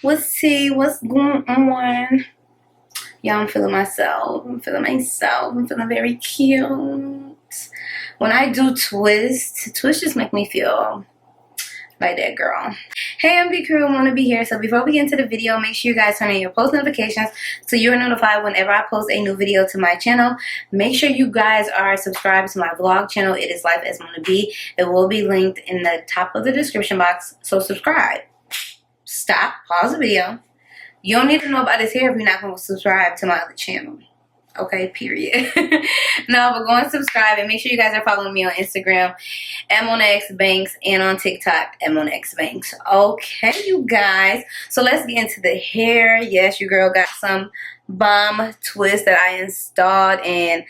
What's tea? What's going on? Yeah, I'm feeling myself. I'm feeling very cute. When I do twists just make me feel like that girl. Hey, MB crew, I want to be here. So before we get into the video, make sure you guys turn on your post notifications so you're notified whenever I post a new video to my channel. Make sure you guys are subscribed to my vlog channel. It is Life as Mona B. It will be linked in the top of the description box, so subscribe. Stop, pause the video. You don't need to know about this hair if you're not going to subscribe to my other channel. Okay, period. No, but go and subscribe and make sure you guys are following me on Instagram at Mona X Banks and on TikTok at Mona X Banks. Okay, you guys. So let's get into the hair. Yes, your girl got some bomb twists that I installed and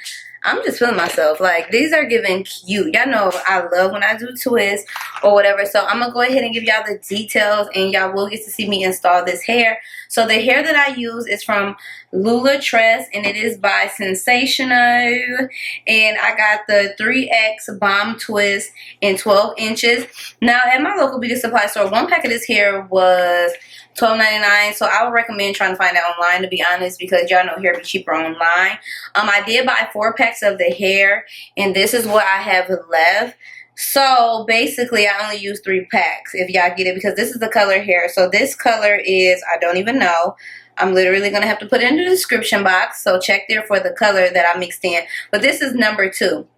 I'm just feeling myself. Like, these are giving cute. Y'all know I love when I do twists or whatever. So I'm going to go ahead and give y'all the details and y'all will get to see me install this hair. So the hair that I use is from Lulutress and it is by Sensationnel. And I got the 3X bomb twist in 12 inches. Now, at my local beauty supply store, one pack of this hair was $12.99, so I would recommend trying to find that online, to be honest, because y'all know hair be cheaper online. I did buy 4 packs of the hair, and this is what I have left. So basically, I only use 3 packs, if y'all get it, because this is the color hair. So this color is, I don't even know. I'm literally going to have to put it in the description box, so check there for the color that I mixed in. But this is number 2.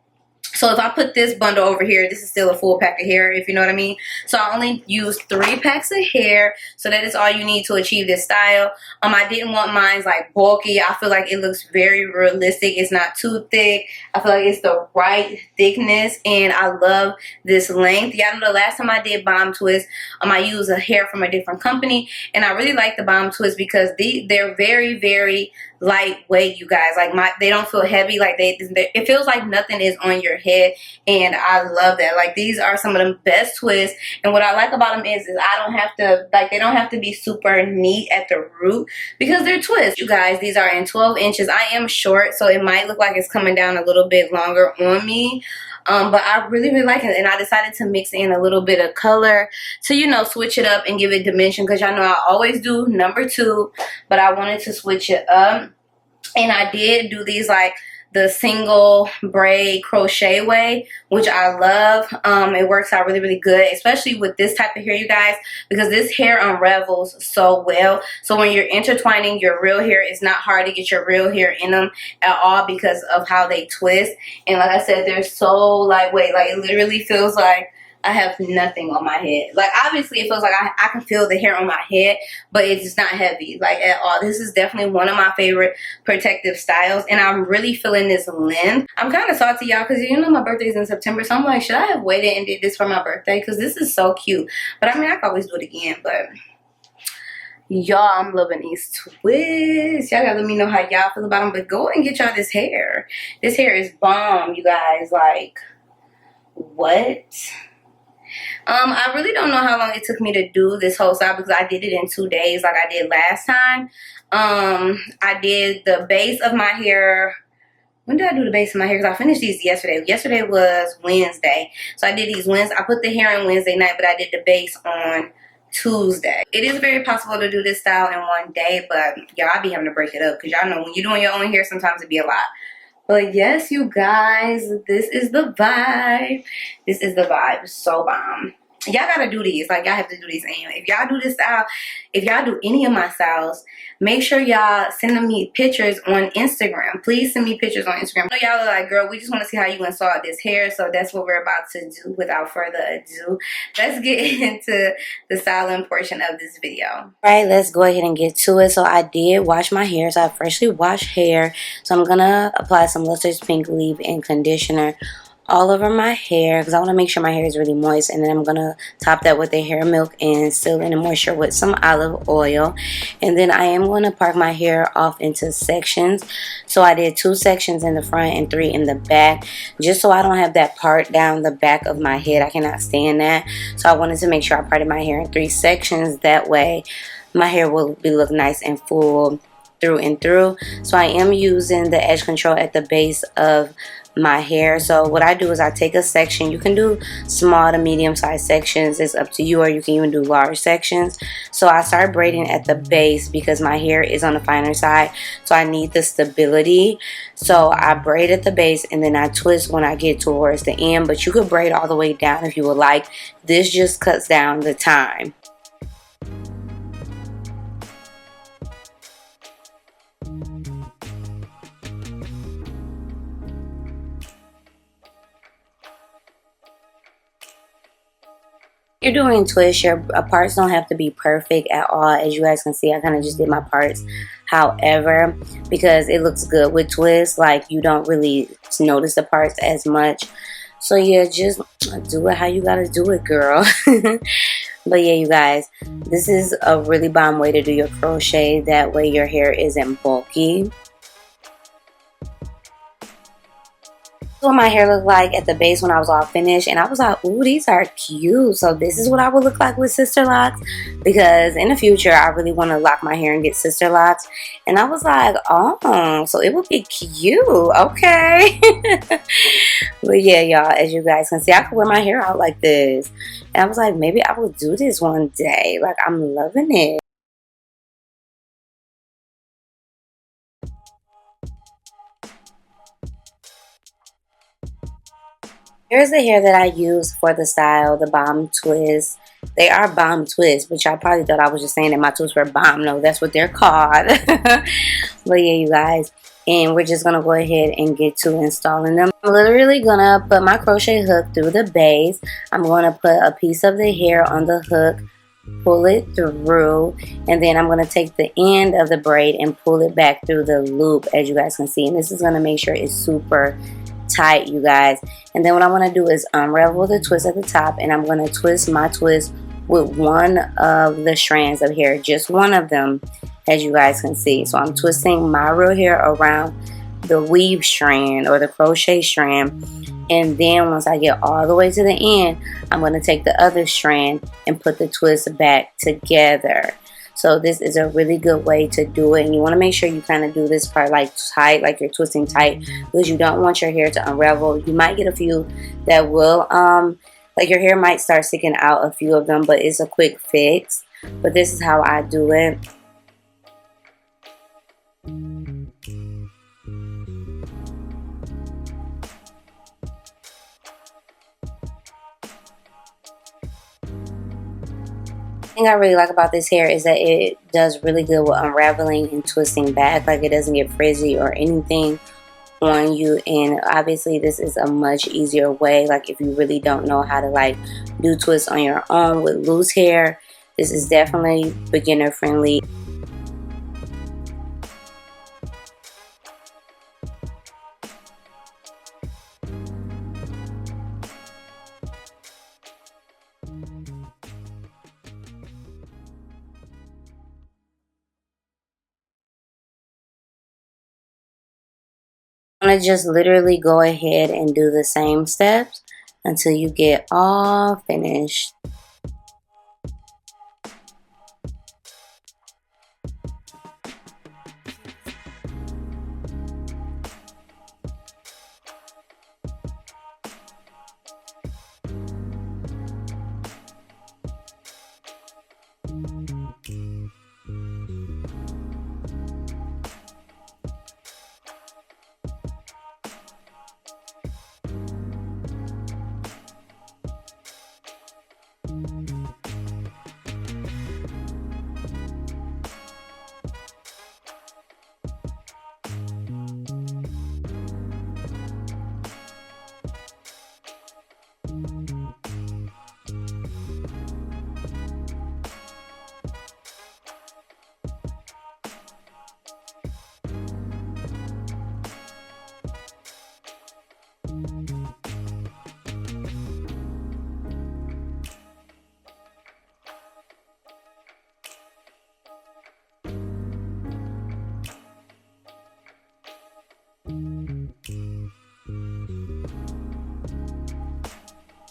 So if I put this bundle over here, this is still a full pack of hair, if you know what I mean. So I only used 3 packs of hair. So that is all you need to achieve this style. I didn't want mine like bulky. I feel like it looks very realistic. It's not too thick. I feel like it's the right thickness. And I love this length. Y'all know the last time I did bomb twist, I used a hair from a different company. And I really like the bomb twist because they're very, very lightweight, you guys. Like, they don't feel heavy. Like, it feels like nothing is on your head, and I love that. Like, these are some of the best twists, and what I like about them is I don't have to, like, they don't have to be super neat at the root because they're twists, you guys. These are in 12 inches. I am short, so it might look like it's coming down a little bit longer on me. But I really, really like it, and I decided to mix in a little bit of color to, you know, switch it up and give it dimension, because y'all know I always do number 2, but I wanted to switch it up. And I did do these like the single braid crochet way, which I love. It works out really, really good, especially with this type of hair, you guys, because this hair unravels so well. So when you're intertwining your real hair, it's not hard to get your real hair in them at all because of how they twist. And like I said, they're so lightweight. Like, it literally feels like I have nothing on my head. Like, obviously it feels like I can feel the hair on my head, but it's not heavy, like, at all. This is definitely one of my favorite protective styles, and I'm really feeling this length. I'm kind of salty, y'all, because you know my birthday is in September, so I'm like, should I have waited and did this for my birthday? Because this is so cute. But I mean, I can always do it again, but y'all, I'm loving these twists. Y'all gotta let me know how y'all feel about them, but go and get y'all this hair. This hair is bomb, you guys. Like, what? I really don't know how long it took me to do this whole style because I did it in 2 days like I did last time. I did the base of my hair. When did I do the base of my hair? Because I finished these yesterday. Yesterday was Wednesday. So I did these Wednesday. I put the hair on Wednesday night, but I did the base on Tuesday. It is very possible to do this style in 1 day, but y'all, I be having to break it up because y'all know when you're doing your own hair, sometimes it be a lot. But yes, you guys, this is the vibe. This is the vibe. So bomb. Y'all gotta do these. Like, y'all have to do these anyway. If y'all do this style, if y'all do any of my styles, make sure y'all send me pictures on Instagram. Please send me pictures on Instagram. So y'all are like, girl, we just want to see how you install this hair. So that's what we're about to do. Without further ado, let's get into the styling portion of this video. All right, let's go ahead and get to it. So I did wash my hair. So I freshly washed hair. So I'm gonna apply some Lulutress Pink Leave-In Conditioner all over my hair because I want to make sure my hair is really moist, and then I'm going to top that with the hair milk and seal in the moisture with some olive oil. And then I am going to part my hair off into sections. So I did 2 sections in the front and 3 in the back, just so I don't have that part down the back of my head. I cannot stand that. So I wanted to make sure I parted my hair in 3 sections. That way my hair will look nice and full through and through. So I am using the edge control at the base of my hair. So what I do is I take a section. You can do small to medium sized sections, it's up to you, or you can even do large sections. So I start braiding at the base because my hair is on the finer side, so I need the stability. So I braid at the base and then I twist when I get towards the end, but you could braid all the way down if you would like. This just cuts down the time. You're doing twists, your parts don't have to be perfect at all. As you guys can see, I kind of just did my parts. However, because it looks good with twists, like you don't really notice the parts as much. So yeah, just do it how you gotta do it, girl. But yeah, you guys, this is a really bomb way to do your crochet. That way your hair isn't bulky. What my hair looked like at the base when I was all finished, and I was like, ooh, these are cute. So this is what I would look like with sister locks, because in the future I really want to lock my hair and get sister locks. And I was like, oh, so it would be cute. Okay. But yeah, y'all, as you guys can see, I could wear my hair out like this, and I was like, maybe I will do this one day. Like, I'm loving it. Here's the hair that I use for the style, the bomb twists. They are bomb twists, but y'all probably thought I was just saying that my twists were bomb. No, that's what they're called. But yeah, you guys, and we're just going to go ahead and get to installing them. I'm literally going to put my crochet hook through the base. I'm going to put a piece of the hair on the hook, pull it through, and then I'm going to take the end of the braid and pull it back through the loop, as you guys can see. And this is going to make sure it's super tight, you guys. And then what I want to do is unravel the twist at the top, and I'm going to twist my twist with one of the strands of hair, just one of them, as you guys can see. So I'm twisting my real hair around the weave strand or the crochet strand, and then once I get all the way to the end, I'm going to take the other strand and put the twist back together. So this is a really good way to do it, and you want to make sure you kind of do this part like tight, like you're twisting tight, because you don't want your hair to unravel. You might get a few that will, like your hair might start sticking out, a few of them, but it's a quick fix. But this is how I do it. The thing I really like about this hair is that it does really good with unraveling and twisting back. Like, it doesn't get frizzy or anything on you. And obviously this is a much easier way, like if you really don't know how to like do twists on your own with loose hair, this is definitely beginner friendly. I'm going to just literally go ahead and do the same steps until you get all finished.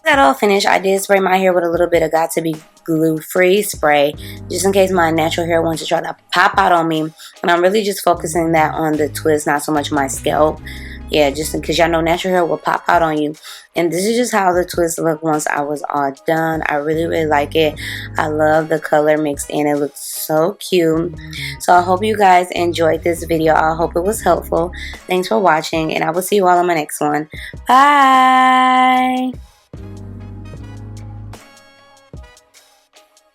Got all finished. I did spray my hair with a little bit of Got To Be glue free spray, just in case my natural hair wants to try to pop out on me. And I'm really just focusing that on the twist, not so much my scalp. yeah, just because y'all know natural hair will pop out on you. And this is just how the twist looked once I was all done. I really, really like it. I love the color mixed in. It looks so cute. So I hope you guys enjoyed this video. I hope it was helpful. Thanks for watching, and I will see you all on my next one. Bye!